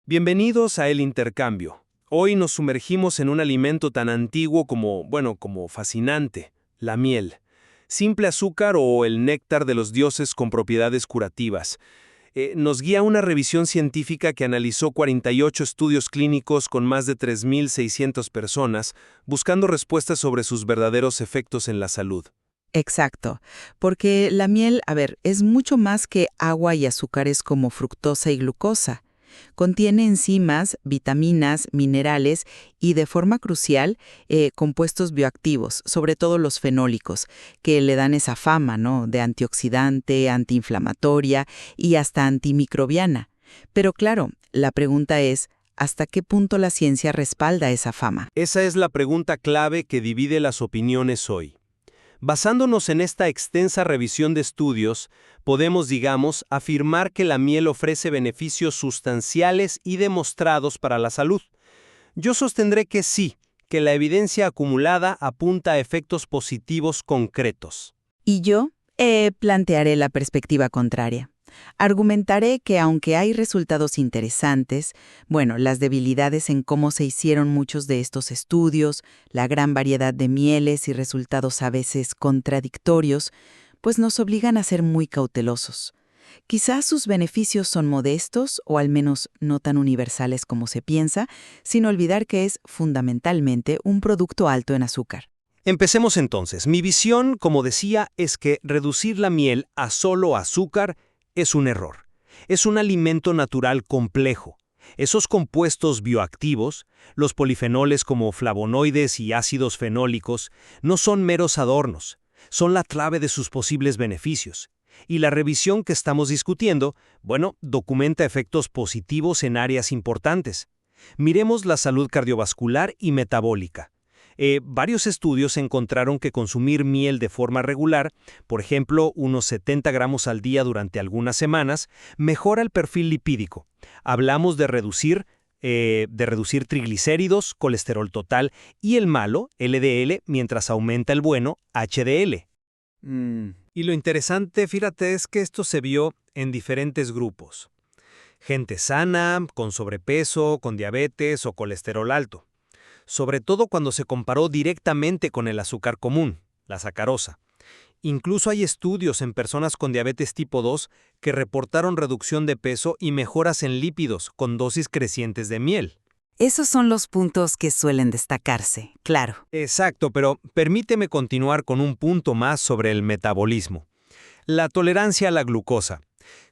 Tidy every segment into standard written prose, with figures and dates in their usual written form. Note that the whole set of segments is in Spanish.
Bienvenidos a El Intercambio. Hoy nos sumergimos en un alimento tan antiguo como fascinante, la miel. Simple azúcar o el néctar de los dioses con propiedades curativas. Nos guía una revisión científica que analizó 48 estudios clínicos con más de 3.600 personas, buscando respuestas sobre sus verdaderos efectos en la salud. Exacto, porque la miel, es mucho más que agua y azúcares como fructosa y glucosa. Contiene enzimas, vitaminas, minerales y, de forma crucial, compuestos bioactivos, sobre todo los fenólicos, que le dan esa fama, ¿no?, de antioxidante, antiinflamatoria y hasta antimicrobiana. Pero claro, la pregunta es, ¿hasta qué punto la ciencia respalda esa fama? Esa es la pregunta clave que divide las opiniones hoy. Basándonos en esta extensa revisión de estudios, podemos, afirmar que la miel ofrece beneficios sustanciales y demostrados para la salud. Yo sostendré que sí, que la evidencia acumulada apunta a efectos positivos concretos. Y yo plantearé la perspectiva contraria. Argumentaré que aunque hay resultados interesantes, las debilidades en cómo se hicieron muchos de estos estudios, la gran variedad de mieles y resultados a veces contradictorios, pues nos obligan a ser muy cautelosos. Quizás sus beneficios son modestos o al menos no tan universales como se piensa, sin olvidar que es fundamentalmente un producto alto en azúcar. Empecemos entonces. Mi visión, como decía, es que reducir la miel a solo azúcar es un error. Es un alimento natural complejo. Esos compuestos bioactivos, los polifenoles como flavonoides y ácidos fenólicos, no son meros adornos, son la clave de sus posibles beneficios. Y la revisión que estamos discutiendo, documenta efectos positivos en áreas importantes. Miremos la salud cardiovascular y metabólica. Varios estudios encontraron que consumir miel de forma regular, por ejemplo, unos 70 gramos al día durante algunas semanas, mejora el perfil lipídico. Hablamos de reducir triglicéridos, colesterol total y el malo, LDL, mientras aumenta el bueno, HDL. Y lo interesante, fíjate, es que esto se vio en diferentes grupos. Gente sana, con sobrepeso, con diabetes o colesterol alto. Sobre todo cuando se comparó directamente con el azúcar común, la sacarosa. Incluso hay estudios en personas con diabetes tipo 2 que reportaron reducción de peso y mejoras en lípidos con dosis crecientes de miel. Esos son los puntos que suelen destacarse, claro. Exacto, pero permíteme continuar con un punto más sobre el metabolismo. La tolerancia a la glucosa.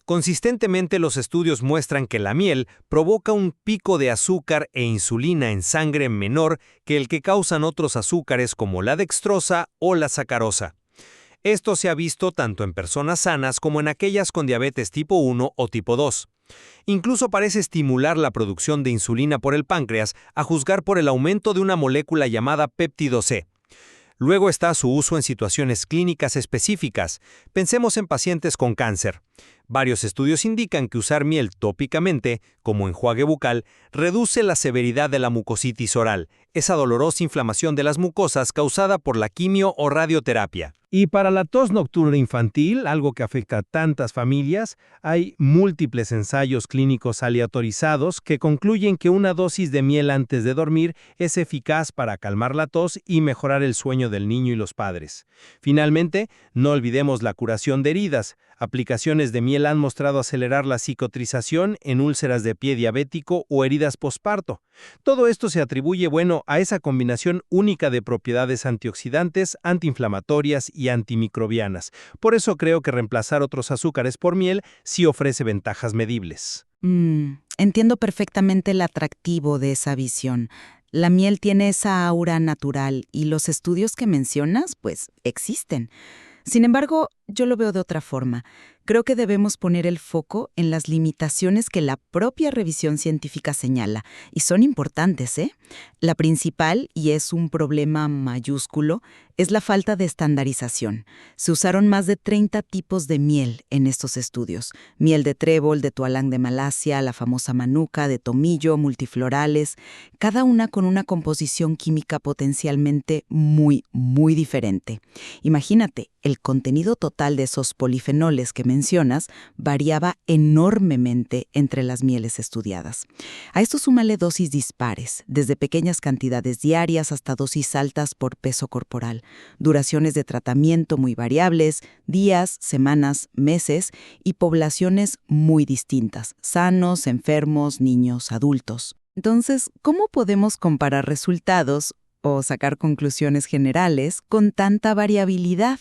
Consistentemente los estudios muestran que la miel provoca un pico de azúcar e insulina en sangre menor que el que causan otros azúcares como la dextrosa o la sacarosa. Esto se ha visto tanto en personas sanas como en aquellas con diabetes tipo 1 o tipo 2. Incluso parece estimular la producción de insulina por el páncreas, a juzgar por el aumento de una molécula llamada péptido C. Luego está su uso en situaciones clínicas específicas. Pensemos en pacientes con cáncer. Varios estudios indican que usar miel tópicamente, como enjuague bucal, reduce la severidad de la mucositis oral, esa dolorosa inflamación de las mucosas causada por la quimio o radioterapia. Y para la tos nocturna infantil, algo que afecta a tantas familias, hay múltiples ensayos clínicos aleatorizados que concluyen que una dosis de miel antes de dormir es eficaz para calmar la tos y mejorar el sueño del niño y los padres. Finalmente, no olvidemos la curación de heridas. Aplicaciones de miel han mostrado acelerar la cicatrización en úlceras de pie diabético o heridas posparto. Todo esto se atribuye, a esa combinación única de propiedades antioxidantes, antiinflamatorias y antimicrobianas. Por eso creo que reemplazar otros azúcares por miel sí ofrece ventajas medibles. Entiendo perfectamente el atractivo de esa visión. La miel tiene esa aura natural y los estudios que mencionas, existen. Sin embargo, yo lo veo de otra forma. Creo que debemos poner el foco en las limitaciones que la propia revisión científica señala, y son importantes, ¿eh? La principal, y es un problema mayúsculo, es la falta de estandarización. Se usaron más de 30 tipos de miel en estos estudios. Miel de trébol, de tualán de Malasia, la famosa manuka, de tomillo, multiflorales, cada una con una composición química potencialmente muy, muy diferente. Imagínate, el contenido total total de esos polifenoles que mencionas variaba enormemente entre las mieles estudiadas. A esto súmale dosis dispares, desde pequeñas cantidades diarias hasta dosis altas por peso corporal, duraciones de tratamiento muy variables, días, semanas, meses y poblaciones muy distintas, sanos, enfermos, niños, adultos. Entonces, ¿cómo podemos comparar resultados o sacar conclusiones generales con tanta variabilidad?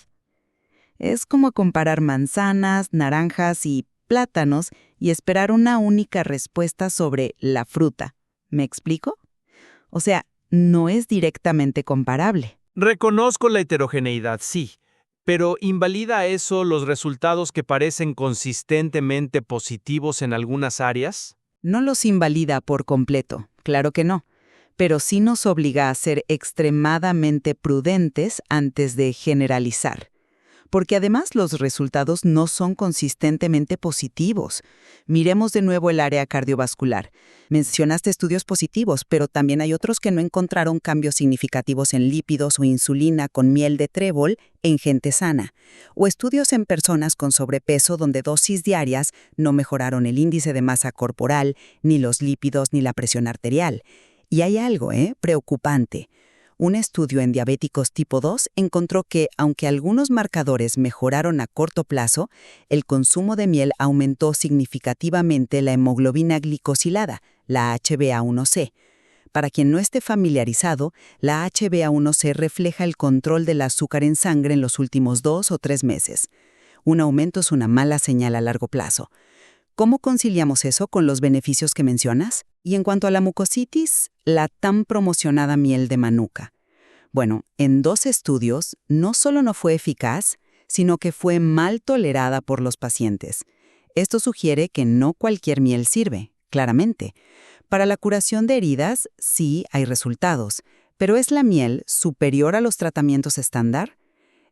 Es como comparar manzanas, naranjas y plátanos y esperar una única respuesta sobre la fruta. ¿Me explico? O sea, no es directamente comparable. Reconozco la heterogeneidad, sí, pero ¿invalida eso los resultados que parecen consistentemente positivos en algunas áreas? No los invalida por completo, claro que no, pero sí nos obliga a ser extremadamente prudentes antes de generalizar. Porque además los resultados no son consistentemente positivos. Miremos de nuevo el área cardiovascular. Mencionaste estudios positivos, pero también hay otros que no encontraron cambios significativos en lípidos o insulina con miel de trébol en gente sana. O estudios en personas con sobrepeso donde dosis diarias no mejoraron el índice de masa corporal, ni los lípidos, ni la presión arterial. Y hay algo, preocupante. Un estudio en diabéticos tipo 2 encontró que, aunque algunos marcadores mejoraron a corto plazo, el consumo de miel aumentó significativamente la hemoglobina glicosilada, la HbA1c. Para quien no esté familiarizado, la HbA1c refleja el control del azúcar en sangre en los últimos 2 o 3 meses. Un aumento es una mala señal a largo plazo. ¿Cómo conciliamos eso con los beneficios que mencionas? Y en cuanto a la mucositis, la tan promocionada miel de manuka. Bueno, en 2 estudios, no solo no fue eficaz, sino que fue mal tolerada por los pacientes. Esto sugiere que no cualquier miel sirve, claramente. Para la curación de heridas, sí hay resultados, pero ¿es la miel superior a los tratamientos estándar?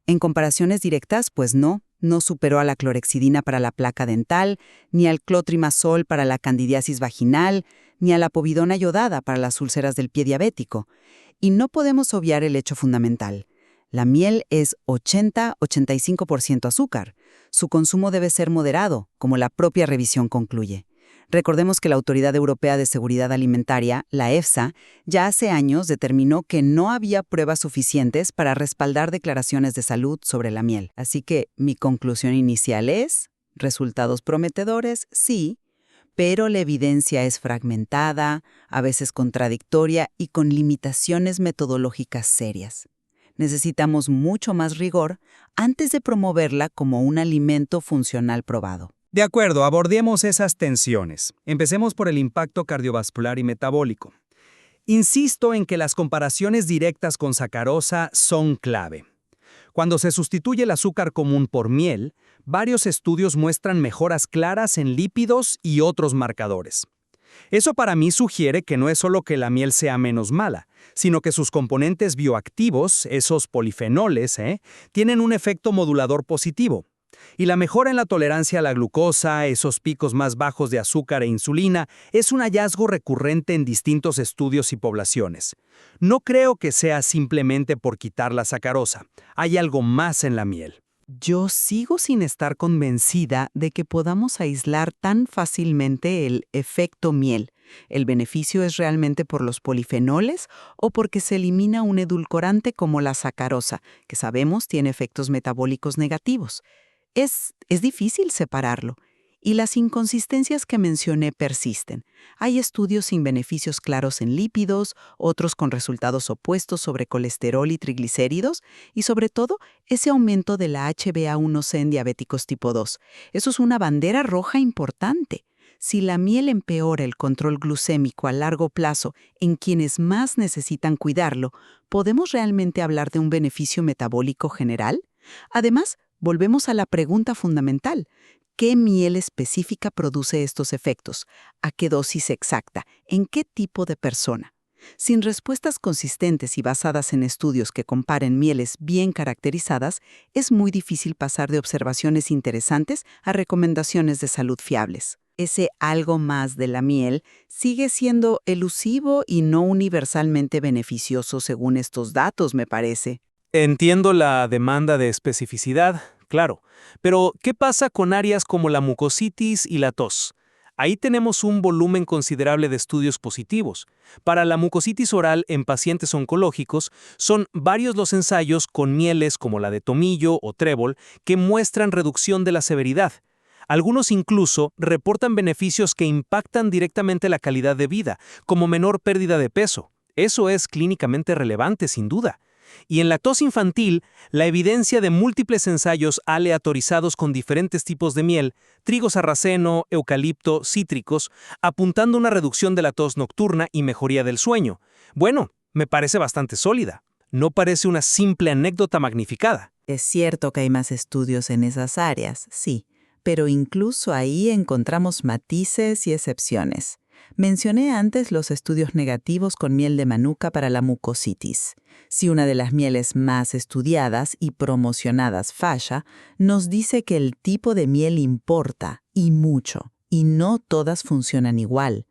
En comparaciones directas, pues no superó a la clorexidina para la placa dental, ni al clotrimazol para la candidiasis vaginal, ni a la povidona yodada para las úlceras del pie diabético. Y no podemos obviar el hecho fundamental. La miel es 80-85% azúcar. Su consumo debe ser moderado, como la propia revisión concluye. Recordemos que la Autoridad Europea de Seguridad Alimentaria, la EFSA, ya hace años determinó que no había pruebas suficientes para respaldar declaraciones de salud sobre la miel. Así que mi conclusión inicial es, resultados prometedores, sí, pero la evidencia es fragmentada, a veces contradictoria y con limitaciones metodológicas serias. Necesitamos mucho más rigor antes de promoverla como un alimento funcional probado. De acuerdo, abordemos esas tensiones. Empecemos por el impacto cardiovascular y metabólico. Insisto en que las comparaciones directas con sacarosa son clave. Cuando se sustituye el azúcar común por miel, varios estudios muestran mejoras claras en lípidos y otros marcadores. Eso para mí sugiere que no es solo que la miel sea menos mala, sino que sus componentes bioactivos, esos polifenoles, tienen un efecto modulador positivo. Y la mejora en la tolerancia a la glucosa, esos picos más bajos de azúcar e insulina, es un hallazgo recurrente en distintos estudios y poblaciones. No creo que sea simplemente por quitar la sacarosa. Hay algo más en la miel. Yo sigo sin estar convencida de que podamos aislar tan fácilmente el efecto miel. ¿El beneficio es realmente por los polifenoles o porque se elimina un edulcorante como la sacarosa, que sabemos tiene efectos metabólicos negativos? Es difícil separarlo. Y las inconsistencias que mencioné persisten. Hay estudios sin beneficios claros en lípidos, otros con resultados opuestos sobre colesterol y triglicéridos, y sobre todo, ese aumento de la HbA1c en diabéticos tipo 2. Eso es una bandera roja importante. Si la miel empeora el control glucémico a largo plazo en quienes más necesitan cuidarlo, ¿podemos realmente hablar de un beneficio metabólico general? Además, volvemos a la pregunta fundamental. ¿Qué miel específica produce estos efectos? ¿A qué dosis exacta? ¿En qué tipo de persona? Sin respuestas consistentes y basadas en estudios que comparen mieles bien caracterizadas, es muy difícil pasar de observaciones interesantes a recomendaciones de salud fiables. Ese algo más de la miel sigue siendo elusivo y no universalmente beneficioso según estos datos, me parece. Entiendo la demanda de especificidad, claro. Pero, ¿qué pasa con áreas como la mucositis y la tos? Ahí tenemos un volumen considerable de estudios positivos. Para la mucositis oral en pacientes oncológicos, son varios los ensayos con mieles como la de tomillo o trébol que muestran reducción de la severidad. Algunos incluso reportan beneficios que impactan directamente la calidad de vida, como menor pérdida de peso. Eso es clínicamente relevante, sin duda. Y en la tos infantil, la evidencia de múltiples ensayos aleatorizados con diferentes tipos de miel, trigo sarraceno, eucalipto, cítricos, apuntando a una reducción de la tos nocturna y mejoría del sueño. Bueno, me parece bastante sólida. No parece una simple anécdota magnificada. Es cierto que hay más estudios en esas áreas, sí, pero incluso ahí encontramos matices y excepciones. Mencioné antes los estudios negativos con miel de manuka para la mucositis. Si una de las mieles más estudiadas y promocionadas falla, nos dice que el tipo de miel importa, y mucho, y no todas funcionan igual.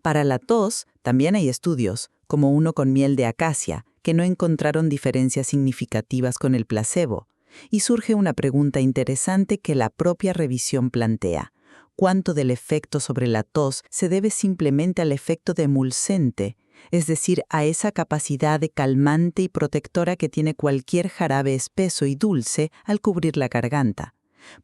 Para la tos, también hay estudios, como uno con miel de acacia, que no encontraron diferencias significativas con el placebo. Y surge una pregunta interesante que la propia revisión plantea. ¿Cuánto del efecto sobre la tos se debe simplemente al efecto de emulsente, es decir, a esa capacidad de calmante y protectora que tiene cualquier jarabe espeso y dulce al cubrir la garganta?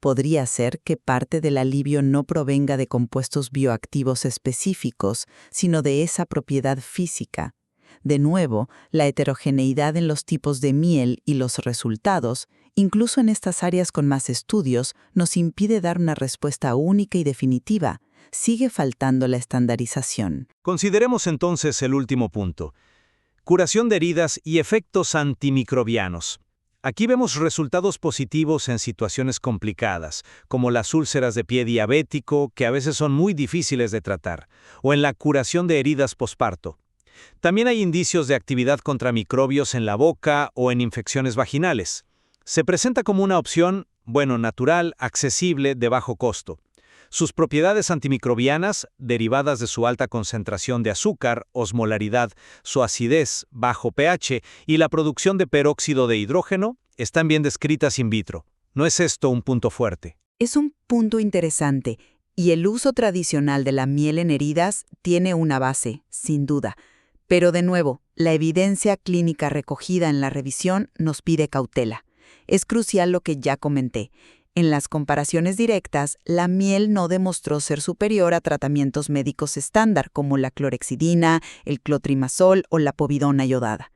Podría ser que parte del alivio no provenga de compuestos bioactivos específicos, sino de esa propiedad física. De nuevo, la heterogeneidad en los tipos de miel y los resultados, incluso en estas áreas con más estudios, nos impide dar una respuesta única y definitiva. Sigue faltando la estandarización. Consideremos entonces el último punto. Curación de heridas y efectos antimicrobianos. Aquí vemos resultados positivos en situaciones complicadas, como las úlceras de pie diabético, que a veces son muy difíciles de tratar, o en la curación de heridas posparto. También hay indicios de actividad contra microbios en la boca o en infecciones vaginales. Se presenta como una opción, natural, accesible, de bajo costo. Sus propiedades antimicrobianas, derivadas de su alta concentración de azúcar, osmolaridad, su acidez, bajo pH y la producción de peróxido de hidrógeno, están bien descritas in vitro. ¿No es esto un punto fuerte? Es un punto interesante, y el uso tradicional de la miel en heridas tiene una base, sin duda. Pero de nuevo, la evidencia clínica recogida en la revisión nos pide cautela. Es crucial lo que ya comenté. En las comparaciones directas, la miel no demostró ser superior a tratamientos médicos estándar como la clorexidina, el clotrimazol o la povidona iodada.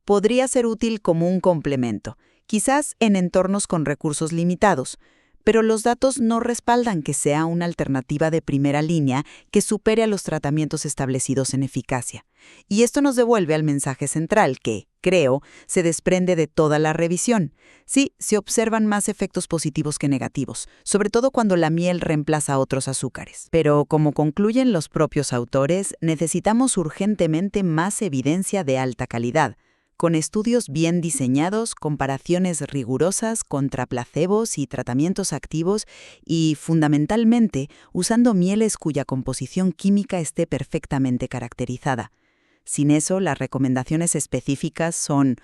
Podría ser útil como un complemento, quizás en entornos con recursos limitados, pero los datos no respaldan que sea una alternativa de primera línea que supere a los tratamientos establecidos en eficacia. Y esto nos devuelve al mensaje central que, creo, se desprende de toda la revisión. Sí, se observan más efectos positivos que negativos, sobre todo cuando la miel reemplaza otros azúcares. Pero, como concluyen los propios autores, necesitamos urgentemente más evidencia de alta calidad, con estudios bien diseñados, comparaciones rigurosas contra placebos y tratamientos activos y, fundamentalmente, usando mieles cuya composición química esté perfectamente caracterizada. Sin eso, las recomendaciones específicas son,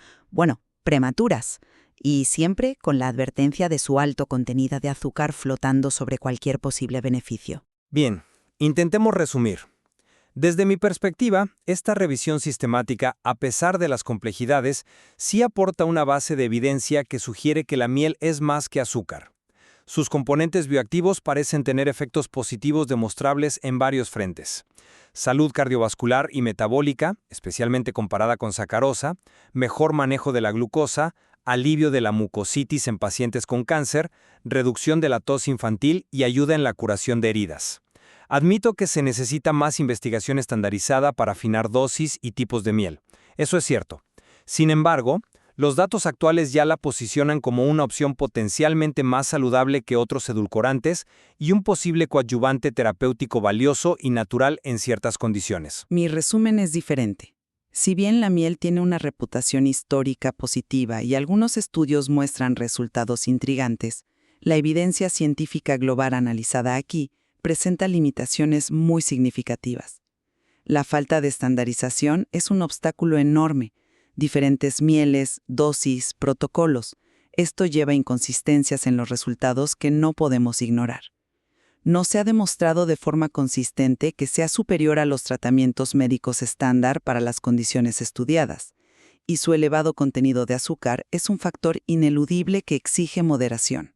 prematuras, y siempre con la advertencia de su alto contenido de azúcar flotando sobre cualquier posible beneficio. Bien, intentemos resumir. Desde mi perspectiva, esta revisión sistemática, a pesar de las complejidades, sí aporta una base de evidencia que sugiere que la miel es más que azúcar. Sus componentes bioactivos parecen tener efectos positivos demostrables en varios frentes. Salud cardiovascular y metabólica, especialmente comparada con sacarosa, mejor manejo de la glucosa, alivio de la mucositis en pacientes con cáncer, reducción de la tos infantil y ayuda en la curación de heridas. Admito que se necesita más investigación estandarizada para afinar dosis y tipos de miel. Eso es cierto. Sin embargo, los datos actuales ya la posicionan como una opción potencialmente más saludable que otros edulcorantes y un posible coadyuvante terapéutico valioso y natural en ciertas condiciones. Mi resumen es diferente. Si bien la miel tiene una reputación histórica positiva y algunos estudios muestran resultados intrigantes, la evidencia científica global analizada aquí presenta limitaciones muy significativas. La falta de estandarización es un obstáculo enorme. Diferentes mieles, dosis, protocolos. Esto lleva a inconsistencias en los resultados que no podemos ignorar. No se ha demostrado de forma consistente que sea superior a los tratamientos médicos estándar para las condiciones estudiadas, y su elevado contenido de azúcar es un factor ineludible que exige moderación.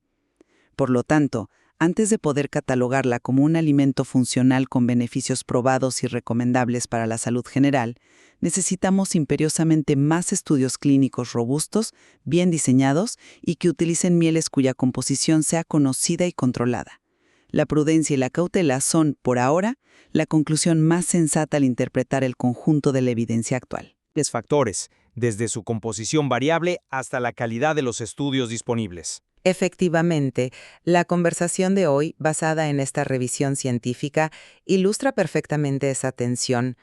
Por lo tanto, antes de poder catalogarla como un alimento funcional con beneficios probados y recomendables para la salud general, necesitamos imperiosamente más estudios clínicos robustos, bien diseñados y que utilicen mieles cuya composición sea conocida y controlada. La prudencia y la cautela son, por ahora, la conclusión más sensata al interpretar el conjunto de la evidencia actual. Factores, desde su composición variable hasta la calidad de los estudios disponibles. Efectivamente, la conversación de hoy, basada en esta revisión científica, ilustra perfectamente esa tensión.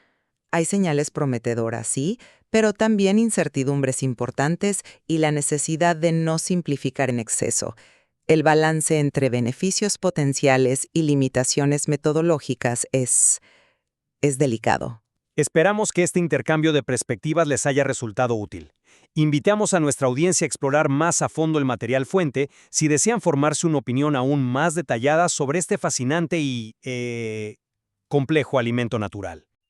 Hay señales prometedoras, sí, pero también incertidumbres importantes y la necesidad de no simplificar en exceso. El balance entre beneficios potenciales y limitaciones metodológicas es delicado. Esperamos que este intercambio de perspectivas les haya resultado útil. Invitamos a nuestra audiencia a explorar más a fondo el material fuente si desean formarse una opinión aún más detallada sobre este fascinante y complejo alimento natural.